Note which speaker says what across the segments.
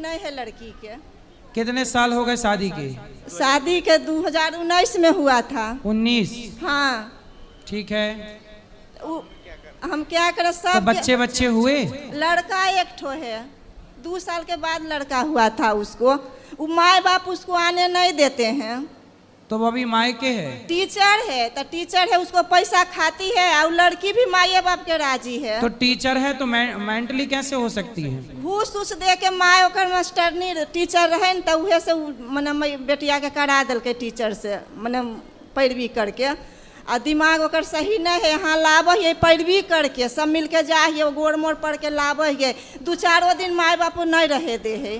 Speaker 1: नहीं है लड़की के।
Speaker 2: कितने साल हो गए शादी के?
Speaker 1: शादी के 2019 में हुआ था।
Speaker 2: 19?
Speaker 1: हाँ
Speaker 2: ठीक है।
Speaker 1: हम क्या करें, सब
Speaker 2: तो बच्चे हुए?
Speaker 1: लड़का एक ठो है, 2 साल के बाद लड़का हुआ था उसको। वो माँ बाप उसको आने नहीं देते हैं।
Speaker 2: तो वो अभी मायके है?
Speaker 1: टीचर है, तो टीचर है, उसको पैसा खाती है, और लड़की भी माँ बाप के राजी है।
Speaker 2: तो टीचर है तो मेंटली कैसे हो सकती है?
Speaker 1: घूस उस दे के माँ ओकर मास्टरनी टीचर रहे न, तो उहे से मने बेटिया के करा दिलके टीचर से, मने पैरवी करके। आ दिमाग ओकर सही नहीं है, यहाँ लाबे है पैरवी करके, सब मिलके जाइए गोड़ मोड़ पड़ के लाबे है। 2-4 दिन माँ बाप नहीं रहे दे है।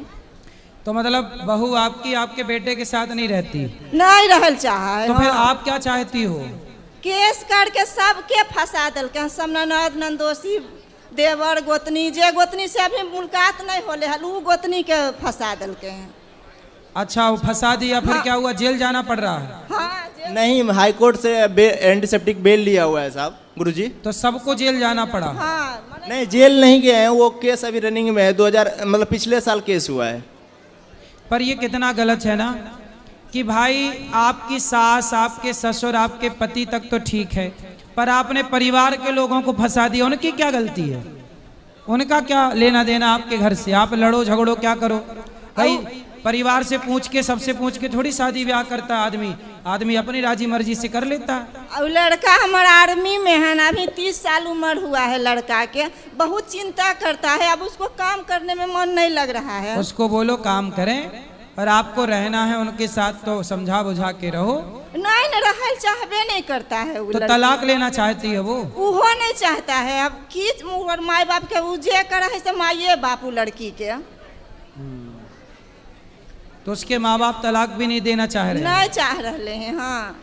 Speaker 2: तो मतलब बहू आपकी आपके बेटे के साथ नहीं रहती?
Speaker 1: नहीं रहल चाहे।
Speaker 2: तो फिर आप क्या चाहती हो?
Speaker 1: केस करके सबके फंसा दिलके, सब ननद नंदोसी देवर गोतनी, जे गोतनी से अभी मुलाकात नहीं होले हल, उ गोतनी के फंसा दिलके हैं।
Speaker 2: अच्छा, वो फंसा दिया, फिर
Speaker 1: हाँ।
Speaker 2: क्या हुआ? जेल जाना पड़ रहा है?
Speaker 1: हाँ,
Speaker 3: नहीं, हाई कोर्ट से एंटीसेप्टिक बेल लिया हुआ है साहब गुरुजी।
Speaker 2: तो सबको जेल जाना पड़ा?
Speaker 1: हाँ,
Speaker 3: नहीं, जेल नहीं गए हैं, वो केस अभी रनिंग में है। 2000 मतलब पिछले साल केस हुआ है।
Speaker 2: पर ये कितना गलत है ना कि भाई आपकी सास, आपके ससुर, आपके पति तक तो ठीक है, पर आपने परिवार के लोगों को फंसा दिया। उनकी क्या गलती है? उनका क्या लेना देना आपके घर से? आप लड़ो झगड़ो क्या करो भाई, परिवार से पूछ के, सबसे पूछ के थोड़ी शादी ब्याह करता है आदमी अपनी राजी मर्जी से कर लेता है।
Speaker 1: और लड़का हमारा आर्मी में है ना, अभी 30 साल उम्र हुआ है लड़का के, बहुत चिंता करता है। अब उसको काम करने में मन नहीं लग रहा है। उसको
Speaker 2: बोलो काम करें, और आपको रहना है उनके साथ तो समझा बुझा के रहो।
Speaker 1: नहीं न रहल चाहबे नहीं करता है वो।
Speaker 2: तो तलाक लेना चाहती है वो
Speaker 1: नहीं चाहता है। अब की माँ बाप के वो जे करे है से माँ बाप लड़की के,
Speaker 2: तो उसके माँ बाप तलाक भी नहीं देना चाह रहे?
Speaker 1: नहीं चाह रहे हैं। हाँ,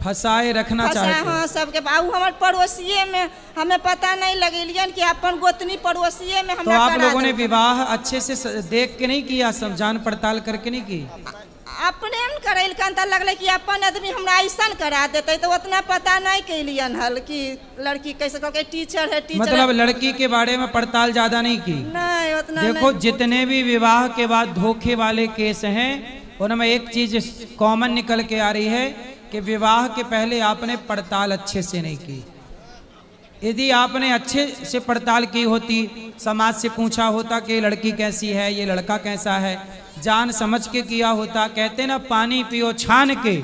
Speaker 2: फंसाए रखना चाहते हैं।
Speaker 1: हाँ, सबके बाबू हमारे पड़ोसिए में हमें पता नहीं लगेलियन कि अपन गोतनी पड़ोसिए में।
Speaker 2: तो आप लोगों ने विवाह अच्छे से देख के नहीं किया, सब जान पड़ताल करके नहीं की?
Speaker 1: अपने करैल का लगल कि अपन आदमी हमरा ऐसा करा देते, तो उतना पता नहीं कैलियन हल कि लड़की कैसे कहके टीचर है। टीचर
Speaker 2: मतलब लड़की के बारे में पड़ताल ज्यादा नहीं की?
Speaker 1: नहीं, उतना
Speaker 2: देखो
Speaker 1: नहीं।
Speaker 2: जितने भी विवाह के बाद धोखे वाले केस हैं, उनमें एक चीज कॉमन निकल के आ रही है कि विवाह के पहले आपने पड़ताल अच्छे से नहीं की। यदि आपने अच्छे से पड़ताल की होती, समाज से पूछा होता कि लड़की कैसी है, ये लड़का कैसा है, जान समझ के किया होता। कहते ना, पानी पियो छान के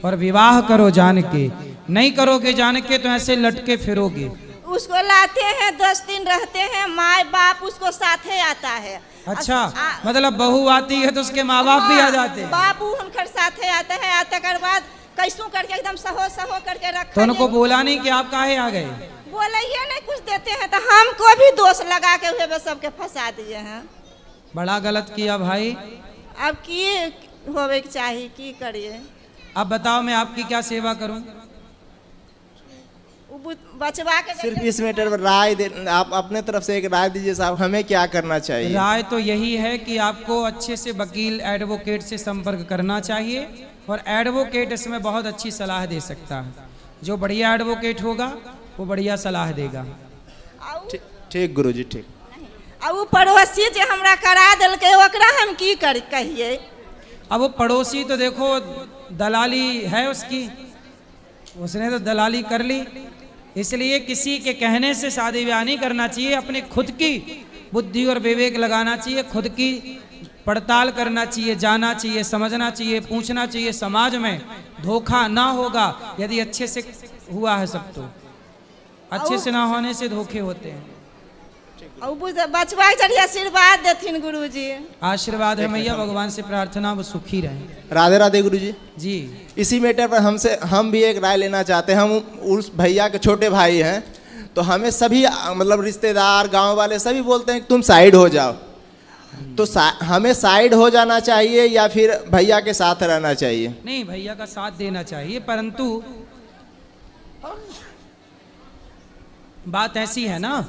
Speaker 2: और विवाह करो जान के। नहीं करोगे जान के तो ऐसे लटके फिरोगे।
Speaker 1: उसको लाते हैं, 10 दिन रहते हैं, माँ बाप उसको साथे आता है।
Speaker 2: अच्छा, मतलब बहू आती है तो उसके माँ बाप भी आ जाते हैं?
Speaker 1: बाबू उनकर साथे आते हैं। आते कर बाद कैसू करके एकदम सहो करके रखा।
Speaker 2: तो उनको बोला नहीं कि आप काहे आ गए?
Speaker 1: बोले ये नहीं कुछ देते हैं, तो हमको भी दोष लगा के हुए सबके फंसा दिए हैं।
Speaker 2: बड़ा गलत किया भाई।
Speaker 1: अब की होवे के चाहिए, की करिए?
Speaker 2: अब बताओ मैं आपकी क्या सेवा करूं?
Speaker 1: बचवा के
Speaker 3: सिर्फ इस मैटर पर राय दे, आप अपने तरफ से एक राय दीजिए साहब, हमें क्या करना चाहिए?
Speaker 2: राय तो यही है कि आपको अच्छे से वकील एडवोकेट से संपर्क करना चाहिए, और एडवोकेट इसमें बहुत अच्छी सलाह दे सकता है। जो बढ़िया एडवोकेट होगा वो बढ़िया सलाह देगा।
Speaker 3: ठीक गुरुजी, ठीक।
Speaker 1: अब वो पड़ोसी जो हमरा करा दिलके, ओकरा हम की कहिए?
Speaker 2: अब वो पड़ोसी तो देखो दलाली है उसकी, उसने तो दलाली कर ली। इसलिए किसी के कहने से शादी ब्याह नहीं करना चाहिए। अपनी खुद की बुद्धि और विवेक लगाना चाहिए, खुद की पड़ताल करना चाहिए, जाना चाहिए, समझना चाहिए, पूछना चाहिए। समाज में धोखा ना होगा यदि अच्छे से हुआ है सब, तो अच्छे से ना होने से धोखे होते हैं।
Speaker 1: बचवा के आशीर्वाद देथिन गुरुजी।
Speaker 2: आशीर्वाद है मैया, भगवान से प्रार्थना वो सुखी रहे।
Speaker 3: राधे राधे गुरुजी
Speaker 2: जी।
Speaker 3: इसी मैटर पर हम भी एक राय लेना चाहते हैं। हम उस भैया के छोटे भाई हैं, तो हमें सभी मतलब रिश्तेदार, गांव वाले सभी बोलते हैं कि तुम साइड हो जाओ। तो हमें साइड हो जाना चाहिए या फिर भैया के साथ रहना चाहिए?
Speaker 2: नहीं, भैया का साथ देना चाहिए, परंतु बात ऐसी है ना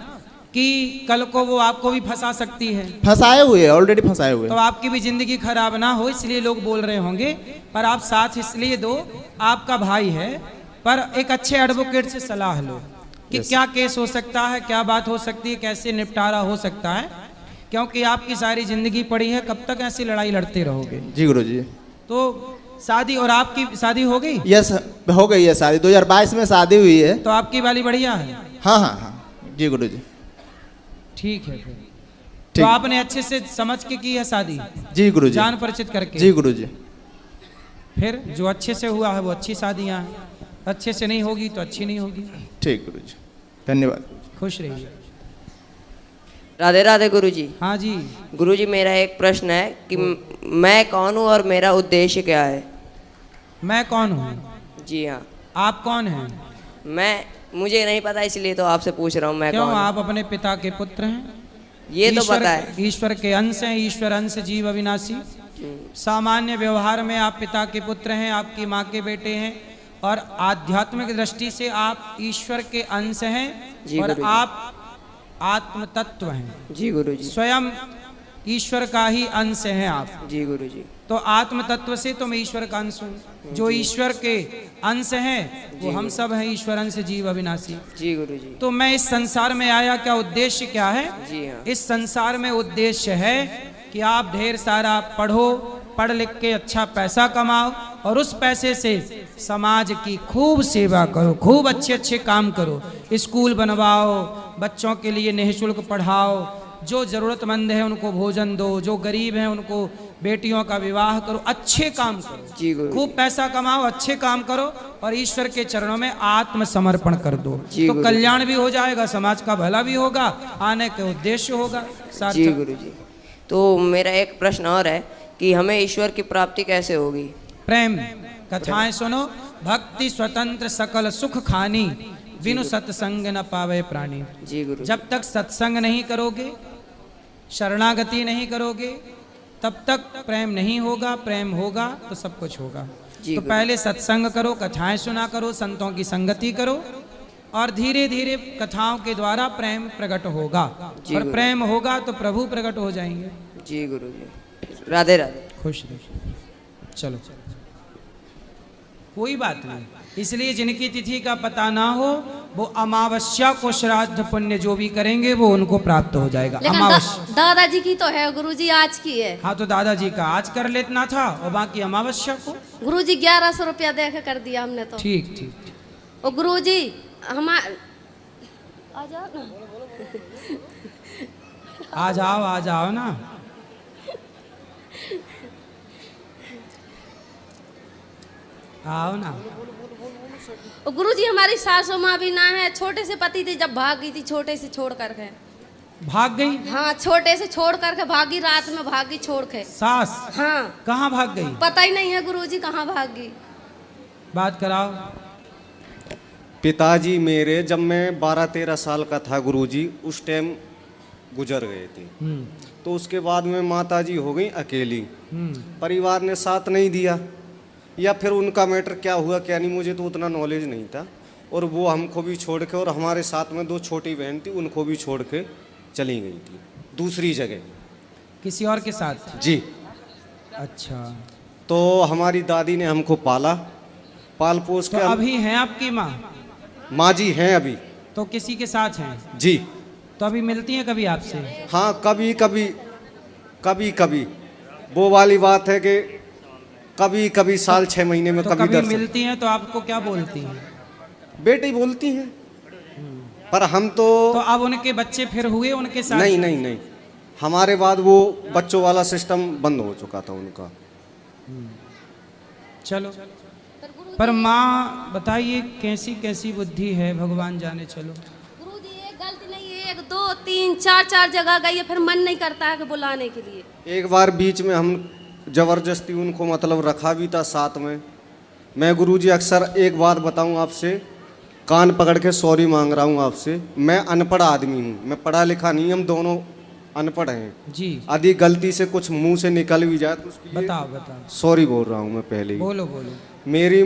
Speaker 2: कि कल को वो आपको भी फंसा सकती है।
Speaker 3: फंसाए हुए, ऑलरेडी फंसाए हुए।
Speaker 2: तो आपकी भी जिंदगी खराब ना हो इसलिए लोग बोल रहे होंगे, पर आप साथ इसलिए दो, आपका भाई है, पर एक अच्छे एडवोकेट से सलाह लो कि क्या केस हो सकता है, क्या बात हो सकती है, कैसे निपटारा हो सकता है। क्योंकि आपकी सारी जिंदगी पड़ी है, कब तक ऐसी लड़ाई लड़ते रहोगे?
Speaker 3: जी गुरुजी।
Speaker 2: तो शादी, और आपकी शादी हो गई?
Speaker 3: यस, हो गई है शादी, 2022 में शादी हुई है।
Speaker 2: तो आपकी वाली बढ़िया है?
Speaker 3: हाँ हाँ हाँ जी गुरुजी।
Speaker 2: ठीक है फिर।
Speaker 3: ठीक।
Speaker 2: तो आपने अच्छे से समझ के की है शादी,
Speaker 3: जी गुरुजी।
Speaker 2: जान परिचित करके?
Speaker 3: जी गुरुजी।
Speaker 2: फिर जो अच्छे से हुआ है वो अच्छी शादियां हैं, अच्छे से नहीं होगी तो अच्छी नहीं होगी।
Speaker 3: ठीक गुरुजी, धन्यवाद।
Speaker 2: खुश रहिए।
Speaker 4: राधे राधे गुरुजी।
Speaker 2: हाँ जी।
Speaker 4: गुरुजी, मेरा एक प्रश्न है कि मैं कौन हूँ और मेरा उद्देश्य क्या है?
Speaker 2: मैं कौन हूँ?
Speaker 4: जी हाँ।
Speaker 2: आप कौन हैं?
Speaker 4: मुझे नहीं पता, इसलिए तो आपसे पूछ रहा हूँ मैं
Speaker 2: क्यों,
Speaker 4: कौन हूँ।
Speaker 2: आप अपने पिता के पुत्र हैं?
Speaker 4: ये तो पता है।
Speaker 2: ईश्वर के अंश हैं, ईश्वर अंश जीव अविनाशी। सामान्य व्यवहार में आप पिता के पुत्र हैं, आपकी माँ के बेटे हैं, और आध्यात्मिक दृष्टि से आप ईश्वर के अंश हैं,
Speaker 4: जी
Speaker 2: और
Speaker 4: गुरुजी।
Speaker 2: आप आत्म तत्व हैं।
Speaker 4: जी गुरुजी।
Speaker 2: स्वयं ईश्वर का ही अंश हैं आप।
Speaker 4: जी गुरुजी।
Speaker 2: तो आत्म तत्व से तो मैं ईश्वर का अंश हूँ। जो ईश्वर के अंश हैं वो हम सब हैं, ईश्वर अंश जीव अविनाशी।
Speaker 4: जी गुरुजी।
Speaker 2: तो मैं इस संसार में आया, क्या उद्देश्य क्या है?
Speaker 4: जी हाँ।
Speaker 2: इस संसार में उद्देश्य है कि आप ढेर सारा पढ़ो, पढ़ लिख के अच्छा पैसा कमाओ, और उस पैसे से समाज की खूब सेवा करो, खूब अच्छे अच्छे काम करो, स्कूल बनवाओ, बच्चों के लिए निःशुल्क पढ़ाओ, जो जरूरतमंद है उनको भोजन दो, जो गरीब हैं उनको बेटियों का विवाह करो, अच्छे काम करो।
Speaker 4: जी गुरुजी।
Speaker 2: खूब पैसा कमाओ, अच्छे काम करो, और ईश्वर के चरणों में आत्मसमर्पण कर दो।
Speaker 4: जी
Speaker 2: तो
Speaker 4: गुरुजी।
Speaker 2: कल्याण भी हो जाएगा, समाज का भला भी होगा, आने के उद्देश्य होगा
Speaker 4: जी
Speaker 2: सार्थक।
Speaker 4: गुरुजी। तो मेरा एक प्रश्न और है कि हमें ईश्वर की प्राप्ति कैसे होगी?
Speaker 2: प्रेम कथाएं सुनो, भक्ति स्वतंत्र सकल सुख खानी, बिनु सत्संग न पावे प्राणी।
Speaker 4: जी गुरु।
Speaker 2: जब तक सत्संग नहीं करोगे, शरणागति नहीं करोगे, तब तक प्रेम नहीं होगा। प्रेम होगा तो सब कुछ होगा।
Speaker 4: जी
Speaker 2: तो
Speaker 4: गुरु।
Speaker 2: पहले सत्संग करो, कथाएं सुना करो, संतों की संगति करो, और धीरे धीरे कथाओं के द्वारा प्रेम प्रकट होगा।
Speaker 4: जी
Speaker 2: और
Speaker 4: गुरु।
Speaker 2: प्रेम होगा तो प्रभु प्रकट हो जाएंगे।
Speaker 4: जी गुरु जी। राधे राधे।
Speaker 2: खुश रहिए। चलो, कोई बात नहीं। इसलिए जिनकी तिथि का पता ना हो, वो अमावस्या को श्राद्ध पुण्य जो भी करेंगे वो उनको प्राप्त हो जाएगा।
Speaker 5: लेकिन
Speaker 2: अमावस्या।
Speaker 5: दादाजी की तो है, गुरुजी आज की है।
Speaker 2: हाँ, तो दादाजी का आज कर लेना था, और बाकी अमावस्या को।
Speaker 5: गुरुजी 1100 रुपया दे के कर दिया हमने तो।
Speaker 2: ठीक ठीक।
Speaker 5: ओ गुरुजी हमारे आ जाओ ना।
Speaker 2: आ जाओ ना। आओ ना।
Speaker 5: ओ गुरुजी हमारी सासू माँ भी ना है, छोटे से पति थी, जब भाग गई थी छोटे से छोड़ करके।
Speaker 2: भाग गई
Speaker 5: हाँ, छोटे से छोड़ करके भागी, रात में भागी छोड़ के।
Speaker 2: सास?
Speaker 5: हाँ,
Speaker 2: कहाँ भाग गई?
Speaker 5: पता ही नहीं है गुरुजी कहाँ भागी।
Speaker 2: बात कराओ।
Speaker 6: पिताजी मेरे जब मैं 12-13 साल का था गुरुजी, उस टाइम गुजर गए थे। तो उसके बाद में माताजी हो गई अकेली, परिवार ने साथ नहीं दिया, या फिर उनका मैटर क्या हुआ क्या नहीं, मुझे तो उतना नॉलेज नहीं था। और वो हमको भी छोड़ के, और हमारे साथ में 2 छोटी बहन थी, उनको भी छोड़ के चली गई थी दूसरी जगह।
Speaker 2: किसी और के साथ?
Speaker 6: जी।
Speaker 2: अच्छा।
Speaker 6: तो हमारी दादी ने हमको पाला, पाल पोस
Speaker 2: तो
Speaker 6: के
Speaker 2: अभी हैं आपकी माँ?
Speaker 6: माँ जी हैं अभी।
Speaker 2: तो किसी के साथ हैं?
Speaker 6: जी।
Speaker 2: तो अभी मिलती हैं कभी आपसे?
Speaker 6: हाँ, कभी कभी कभी कभी। वो वाली बात है कि कभी कभी साल 6 महीने में
Speaker 2: तो
Speaker 6: कभी
Speaker 2: कभी
Speaker 6: दर्शन।
Speaker 2: मिलती हैं तो आपको क्या बोलती हैं?
Speaker 6: बेटी बोलती हैं, पर हम तो
Speaker 2: अब उनके बच्चे फिर हुए उनके साथ?
Speaker 6: नहीं नहीं नहीं, हमारे बाद वो बच्चों वाला सिस्टम बंद हो चुका था उनका।
Speaker 2: चलो, पर माँ बताइए कैसी कैसी बुद्धि है, भगवान जाने। चलो
Speaker 5: गुरुजी एक गलती नहीं है, 1 2 3 4 जगह गई है, फिर मन नहीं करता है कि बुलाने के लिए।
Speaker 6: एक बार बीच में हम जबरदस्ती उनको मतलब रखा भी था साथ में। मैं गुरुजी अक्सर एक बात बताऊं आपसे, कान पकड़ के सॉरी मांग रहा हूं आपसे, मैं अनपढ़ आदमी हूं, मैं पढ़ा लिखा नहीं, हम दोनों अनपढ़ हैं
Speaker 2: जी।
Speaker 6: यदि गलती से कुछ मुंह से निकल भी जाए तो उसके लिए
Speaker 2: बताओ।
Speaker 6: सॉरी बोल रहा हूं मैं पहले ही।
Speaker 2: बोलो।
Speaker 6: मेरी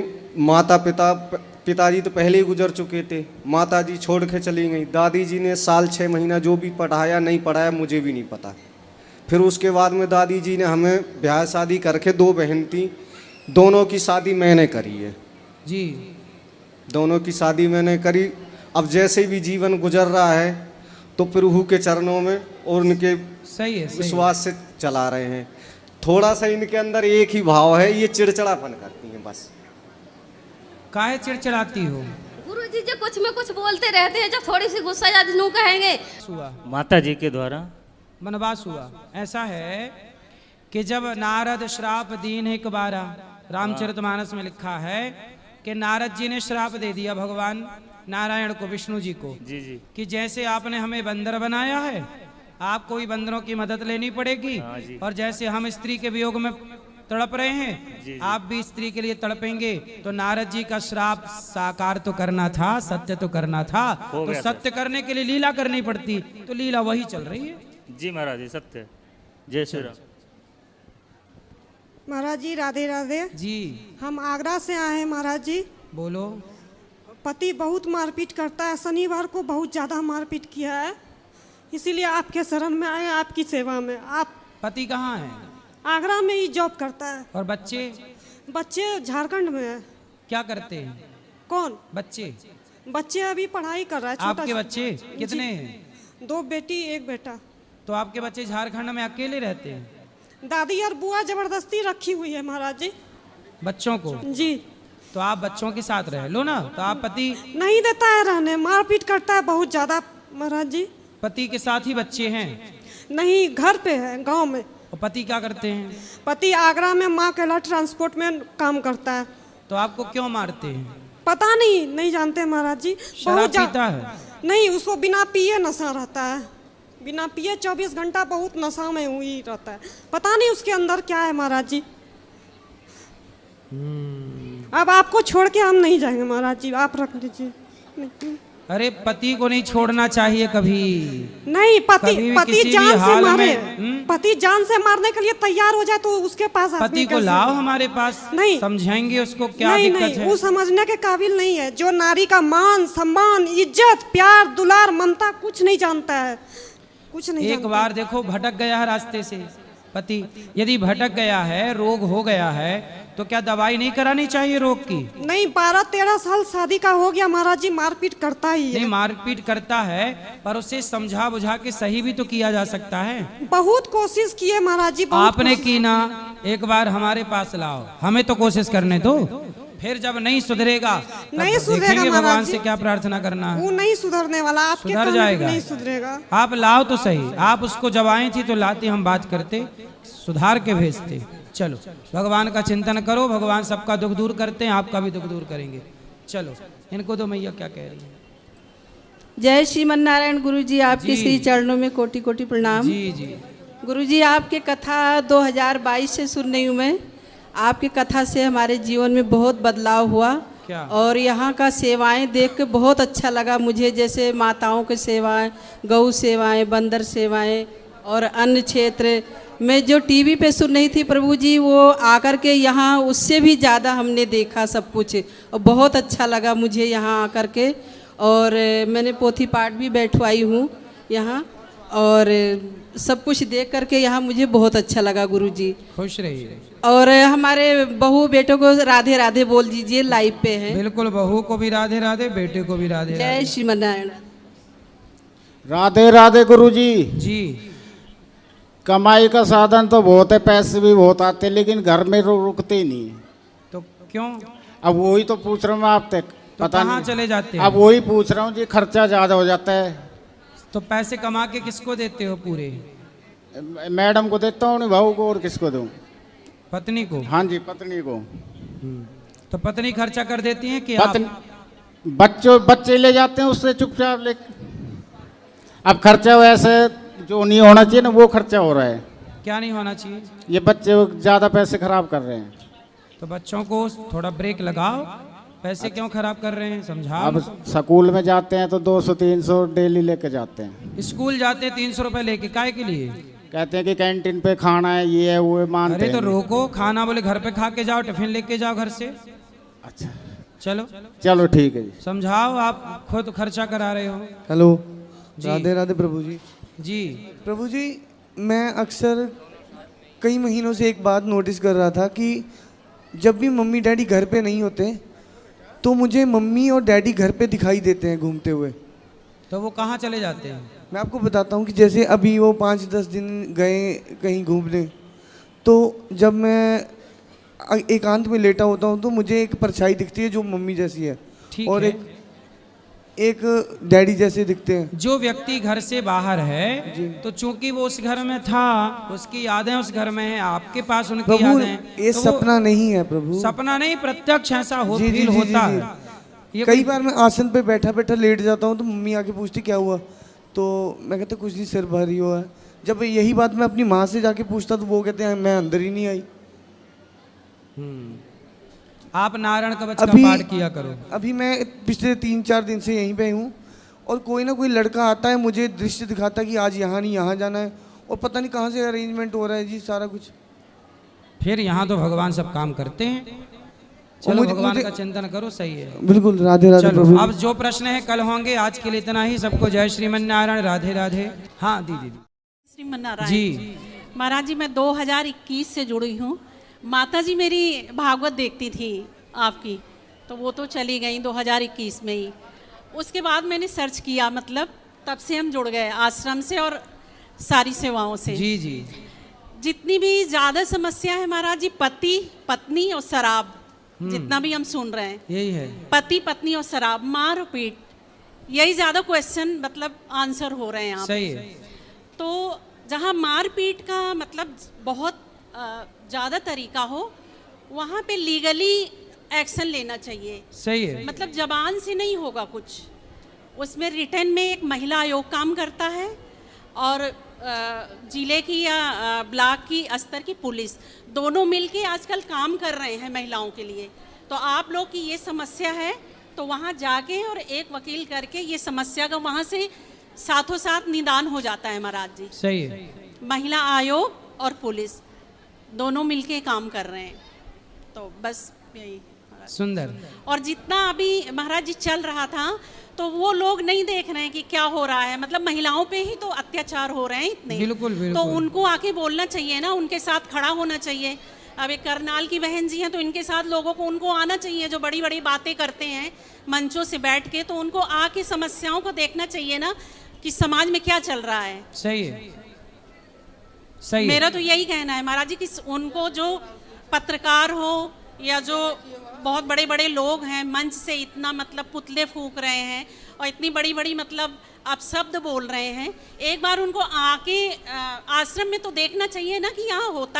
Speaker 6: पिताजी तो पहले ही गुजर चुके थे, माताजी छोड़ के चली गई, दादी जी ने साल 6 महीना जो भी पढ़ाया नहीं पढ़ाया मुझे भी नहीं पता। फिर उसके बाद में दादी जी ने हमें ब्याह शादी करके 2 बहन थी, दोनों की शादी मैंने करी है
Speaker 2: जी।
Speaker 6: दोनों की शादी मैंने करी। अब जैसे भी जीवन गुजर रहा है तो प्रभु के चरणों में और उनके
Speaker 2: सही है, सही है।
Speaker 6: विश्वास से चला रहे हैं। थोड़ा सा इनके अंदर एक ही भाव है, ये चिड़चिड़ापन करती हैं बस।
Speaker 2: काहे चिड़चिड़ाती हो?
Speaker 5: गुरुजी जी कुछ में कुछ बोलते रहते हैं, जब थोड़ी सी गुस्सा जाती नू कहेंगे।
Speaker 2: हुआ
Speaker 7: माता जी के द्वारा
Speaker 2: वनवास हुआ। ऐसा है कि जब नारद श्राप दीन एक बारा, रामचरितमानस में लिखा है कि नारद जी ने श्राप दे दिया भगवान नारायण को, विष्णु जी को,
Speaker 7: जी जी
Speaker 2: कि जैसे आपने हमें बंदर बनाया है, आपको भी बंदरों की मदद लेनी पड़ेगी,
Speaker 7: हाँ जी।
Speaker 2: और जैसे हम स्त्री के वियोग में तड़प रहे हैं,
Speaker 7: जी।
Speaker 2: आप भी स्त्री के लिए तड़पेंगे। तो नारद जी का श्राप साकार तो करना था, सत्य तो करना था,
Speaker 7: हो
Speaker 2: तो
Speaker 7: गया था।
Speaker 2: सत्य करने के लिए लीला करनी पड़ती, तो लीला वही चल रही है।
Speaker 7: जी महाराज जी, सत्य। जय श्री राम।
Speaker 8: महाराज जी राधे राधे।
Speaker 2: जी
Speaker 8: हम आगरा से आए हैं महाराज जी।
Speaker 2: बोलो।
Speaker 8: पति बहुत मारपीट करता है, शनिवार को बहुत ज़्यादा मारपीट किया है, इसीलिए आपके शरण में आए, आपकी सेवा में। आप
Speaker 2: पति कहाँ है?
Speaker 8: आगरा में ही जॉब करता है।
Speaker 2: और बच्चे
Speaker 8: बच्चे झारखंड में है।
Speaker 2: क्या करते हैं?
Speaker 8: कौन
Speaker 2: बच्चे?
Speaker 8: बच्चे अभी पढ़ाई कर रहा है, छोटा
Speaker 2: आपके
Speaker 8: सा।
Speaker 2: बच्चे कितने
Speaker 8: जी,
Speaker 2: हैं?
Speaker 8: 2 बेटी 1 बेटा।
Speaker 2: तो आपके बच्चे झारखंड में अकेले रहते हैं?
Speaker 8: दादी और बुआ जबरदस्ती रखी हुई है महाराज जी।
Speaker 2: बच्चों को?
Speaker 8: जी
Speaker 2: तो आप बच्चों के साथ रह लो ना। तो आप पति
Speaker 8: नहीं देता है रहने, मारपीट करता है बहुत ज़्यादा महाराज जी।
Speaker 2: पति के साथ ही बच्चे हैं?
Speaker 8: नहीं, घर पे है, गांव में।
Speaker 2: और पति क्या करते हैं?
Speaker 8: पति आगरा में माँ केला ट्रांसपोर्ट में काम करता है।
Speaker 2: तो आपको क्यों मारते हैं?
Speaker 8: पता नहीं, नहीं जानते महाराज जी।
Speaker 2: शराब
Speaker 8: जा-
Speaker 2: पीता है?
Speaker 8: नहीं, उसको बिना पिए नशा रहता है, बिना पिए 24 घंटा बहुत नशा में हुई रहता है। पता नहीं उसके अंदर क्या है महाराज जी। अब आपको छोड़ के हम नहीं जाएंगे महाराज जी, आप रख लीजिए। नहीं,
Speaker 2: अरे पति को नहीं छोड़ना चाहिए कभी।
Speaker 8: नहीं,
Speaker 2: कभी भी
Speaker 8: पति
Speaker 2: किसी भी
Speaker 8: जान से
Speaker 2: हाल
Speaker 8: मारे,
Speaker 2: में,
Speaker 8: पति जान से मारने के लिए तैयार हो जाए तो उसके पास
Speaker 2: पति
Speaker 8: आदमी
Speaker 2: को
Speaker 8: कैसे-
Speaker 2: लाओ हमारे पास,
Speaker 8: नहीं।
Speaker 2: समझाएंगे उसको क्या
Speaker 8: नहीं
Speaker 2: दिक्कत
Speaker 8: नहीं,
Speaker 2: है।
Speaker 8: वो समझने के काबिल नहीं है। जो नारी का मान सम्मान इज्जत प्यार दुलार ममता कुछ नहीं जानता है, कुछ नहीं
Speaker 2: एक
Speaker 8: जानता।
Speaker 2: बार देखो भटक गया है रास्ते से पति, यदि भटक गया है, रोग हो गया है, तो क्या दवाई नहीं करानी चाहिए रोग की?
Speaker 8: नहीं, 12-13 साल शादी का हो गया महाराज जी, मारपीट करता ही
Speaker 2: नहीं,
Speaker 8: है।
Speaker 2: मारपीट करता है, पर उसे समझा बुझा के सही भी तो किया जा सकता है।
Speaker 8: बहुत कोशिश किए महाराज जी, बहुत
Speaker 2: आपने
Speaker 8: कोशिश-
Speaker 2: की ना, एक बार हमारे पास लाओ, हमें तो कोशिश करने दो। फिर जब नहीं सुधरेगा तब
Speaker 8: नहीं सुधरेगा
Speaker 2: देखेंगे
Speaker 8: महाराज
Speaker 2: भगवान
Speaker 8: जी।
Speaker 2: से क्या प्रार्थना करना है।
Speaker 8: वो नहीं सुधरने वाला, आपके
Speaker 2: सुधर
Speaker 8: कहने पे
Speaker 2: जाएगा।
Speaker 8: नहीं सुधरेगा।
Speaker 2: आप लाओ तो सही, आप उसको जब आई थी तो लाती, हम बात करते, सुधार के भेजते। चलो भगवान का चिंतन करो, भगवान सबका दुख दूर करते हैं, आपका भी दुख दूर करेंगे। चलो इनको तो मैया क्या कह रही है।
Speaker 1: जय श्रीमन नारायण गुरु जी, आपके
Speaker 2: जी।
Speaker 1: श्री चरणों में कोटि कोटि प्रणाम।
Speaker 2: जी जी
Speaker 1: गुरु जी, आपके कथा 2022 से सुन रही हूँ मैं। आपकी कथा से हमारे जीवन में बहुत बदलाव हुआ।
Speaker 2: क्या?
Speaker 1: और यहाँ का सेवाएं देख के बहुत अच्छा लगा मुझे, जैसे माताओं की सेवाएं, गौ सेवाएं, बंदर सेवाएं और अन्य क्षेत्र में जो टीवी पे सुन रही थी प्रभु जी, वो आकर के यहाँ उससे भी ज़्यादा हमने देखा सब कुछ, और बहुत अच्छा लगा मुझे यहाँ आकर के। और मैंने पोथी पाठ भी बैठवाई हूँ यहाँ, और सब कुछ देख करके यहाँ मुझे बहुत अच्छा लगा गुरु जी।
Speaker 2: खुश रहिए।
Speaker 1: और हमारे बहू बेटों को राधे राधे बोल दीजिए, लाइव पे है।
Speaker 2: बिल्कुल, बहू को भी राधे राधे, बेटे को भी राधे
Speaker 1: जय
Speaker 2: राधे।
Speaker 1: श्रीमन नारायण।
Speaker 9: राधे राधे गुरुजी।
Speaker 2: जी
Speaker 9: कमाई का साधन तो बहुत है, पैसे भी बहुत आते हैं, लेकिन घर में रुकते ही नहीं है।
Speaker 2: तो क्यों?
Speaker 9: अब वही तो पूछ रहा हूँ मैं आपसे,
Speaker 2: तो
Speaker 9: पता
Speaker 2: कहाँ
Speaker 9: नहीं।
Speaker 2: चले जाते हैं?
Speaker 9: अब वही पूछ रहा हूँ जी, खर्चा ज़्यादा हो जाता है।
Speaker 2: तो पैसे कमा के किसको देते हो पूरे?
Speaker 9: मैडम को देता हूँ, भाऊ को, और किसको दूँ?
Speaker 2: पत्नी को?
Speaker 9: हाँ जी, पत्नी को।
Speaker 2: तो पत्नी खर्चा कर देती है कि आप?
Speaker 9: बच्चे ले जाते हैं उससे चुपचाप ले। अब खर्चा वैसे जो नहीं होना चाहिए ना, वो खर्चा हो रहा है।
Speaker 2: क्या नहीं होना चाहिए?
Speaker 9: ये बच्चे ज़्यादा पैसे खराब कर रहे हैं।
Speaker 2: तो बच्चों को थोड़ा ब्रेक लगाओ, पैसे क्यों खराब कर रहे हैं, समझाओ।
Speaker 9: अब स्कूल में जाते हैं तो 200-300 डेली लेके जाते हैं।
Speaker 2: स्कूल जाते हैं 300 रुपए लेके, काहे के लिए?
Speaker 9: कहते हैं कि कैंटीन पे खाना है, ये है वो है, मानते
Speaker 2: अरे तो
Speaker 9: हैं।
Speaker 2: रोको, खाना बोले घर पे खा के जाओ, टिफिन लेके जाओ घर से।
Speaker 9: अच्छा
Speaker 2: चलो
Speaker 9: चलो ठीक है जी।
Speaker 2: समझाओ, आप खुद खर्चा करा रहे हो।
Speaker 10: हेलो,
Speaker 2: जी।
Speaker 10: राधे राधे प्रभु जी।
Speaker 2: जी
Speaker 10: प्रभु जी, मैं अक्सर कई महीनों से एक बात नोटिस कर रहा था कि जब भी मम्मी डैडी घर पे नहीं होते तो मुझे मम्मी और डैडी घर पे दिखाई देते हैं घूमते हुए।
Speaker 2: तो वो कहाँ चले जाते हैं?
Speaker 10: मैं आपको बताता हूँ कि जैसे अभी वो 5-10 दिन गए कहीं घूमने, तो जब मैं एकांत में लेटा होता हूँ तो मुझे एक परछाई दिखती है जो मम्मी जैसी है,
Speaker 2: ठीक
Speaker 10: और
Speaker 2: है।
Speaker 10: एक डैडी जैसे दिखते हैं।
Speaker 2: जो व्यक्ति घर से बाहर है तो चूंकि वो उस घर में था, उसकी यादें उस घर में हैं, आपके पास उनकी
Speaker 10: प्रभु
Speaker 2: यादें,
Speaker 10: ये
Speaker 2: तो वो
Speaker 10: सपना नहीं है प्रभु,
Speaker 2: सपना नहीं, प्रत्यक्ष ऐसा हो
Speaker 10: जी, जी,
Speaker 2: फील
Speaker 10: जी,
Speaker 2: होता
Speaker 10: जी,
Speaker 2: है। ये
Speaker 10: कई
Speaker 2: कोई-
Speaker 10: बार मैं आसन पे बैठा बैठा लेट जाता हूँ तो मम्मी आके पूछती क्या हुआ, तो मैं कहता कुछ नहीं, सिर भारी हुआ है। जब यही बात मैं अपनी माँ से जाके पूछता तो वो कहते हैं मैं अंदर ही नहीं आई।
Speaker 2: आप नारायण कवच का
Speaker 10: अभी
Speaker 2: पाठ किया करो।
Speaker 10: अभी मैं पिछले 3-4 दिन से यहीं पे हूँ, और कोई ना कोई लड़का आता है मुझे दृश्य दिखाता कि आज यहाँ नहीं यहाँ जाना है, और पता नहीं कहाँ से अरेंजमेंट हो रहा है जी सारा कुछ।
Speaker 2: फिर यहाँ तो भगवान सब काम करते हैं। चलो
Speaker 10: मुझे-
Speaker 2: भगवान
Speaker 10: मुझे-
Speaker 2: का चिंतन करो, सही है।
Speaker 10: बिल्कुल, राधे राधे
Speaker 2: चलो
Speaker 10: प्रभु।
Speaker 2: अब जो प्रश्न है कल होंगे, आज के लिए इतना ही। सबको जय श्रीमन नारायण, राधे राधे। हाँ दीदी
Speaker 11: श्रीमन नारायण
Speaker 2: जी।
Speaker 11: महाराज जी, मैं 2021 से जुड़ी हूँ। माता जी मेरी भागवत देखती थी आपकी, तो वो तो चली गई 2021 में ही। उसके बाद मैंने सर्च किया, मतलब तब से हम जुड़ गए आश्रम से और सारी सेवाओं से।
Speaker 2: जी जी।
Speaker 11: जितनी भी ज़्यादा समस्या है महाराज जी, पति पत्नी और शराब, जितना भी हम सुन रहे हैं,
Speaker 2: यही है।
Speaker 11: पति पत्नी और शराब, मार पीट, यही ज़्यादा क्वेश्चन मतलब आंसर हो रहे हैं यहाँ
Speaker 2: सही
Speaker 11: पे।
Speaker 2: है।
Speaker 11: तो जहाँ मारपीट का मतलब बहुत ज़्यादा तरीका हो, वहाँ पे लीगली एक्शन लेना चाहिए।
Speaker 2: सही है।
Speaker 11: मतलब जबान से नहीं होगा कुछ, उसमें रिटर्न में एक महिला आयोग काम करता है, और जिले की या ब्लॉक की स्तर की पुलिस, दोनों मिलके आजकल काम कर रहे हैं महिलाओं के लिए। तो आप लोग की ये समस्या है तो वहाँ जाके और एक वकील करके ये समस्या का वहाँ से साथों साथ निदान हो जाता है महाराज जी।
Speaker 2: सही है।
Speaker 11: महिला आयोग और पुलिस दोनों मिलके काम कर रहे हैं, तो बस यही।
Speaker 2: सुंदर।
Speaker 11: और जितना अभी महाराज जी चल रहा था, तो वो लोग नहीं देख रहे हैं कि क्या हो रहा है, मतलब महिलाओं पे ही तो अत्याचार हो रहे हैं इतने।
Speaker 2: बिल्कुल बिल्कुल।
Speaker 11: तो उनको आके बोलना चाहिए ना, उनके साथ खड़ा होना चाहिए। अब एक करनाल की बहन जी हैं, तो इनके साथ लोगों को उनको आना चाहिए, जो बड़ी बड़ी बातें करते हैं मंचों से बैठ के, तो उनको आके समस्याओं को देखना चाहिए ना कि समाज में क्या चल रहा है।
Speaker 2: सही है। सही
Speaker 11: मेरा
Speaker 2: है।
Speaker 11: तो यही कहना है महाराज जी कि उनको, जो पत्रकार हो या जो बहुत बड़े बड़े लोग हैं, मंच से इतना मतलब पुतले फूंक रहे हैं और इतनी बड़ी बड़ी मतलब अपशब्द बोल रहे हैं, एक बार उनको आके आश्रम में तो देखना चाहिए ना कि यहाँ होता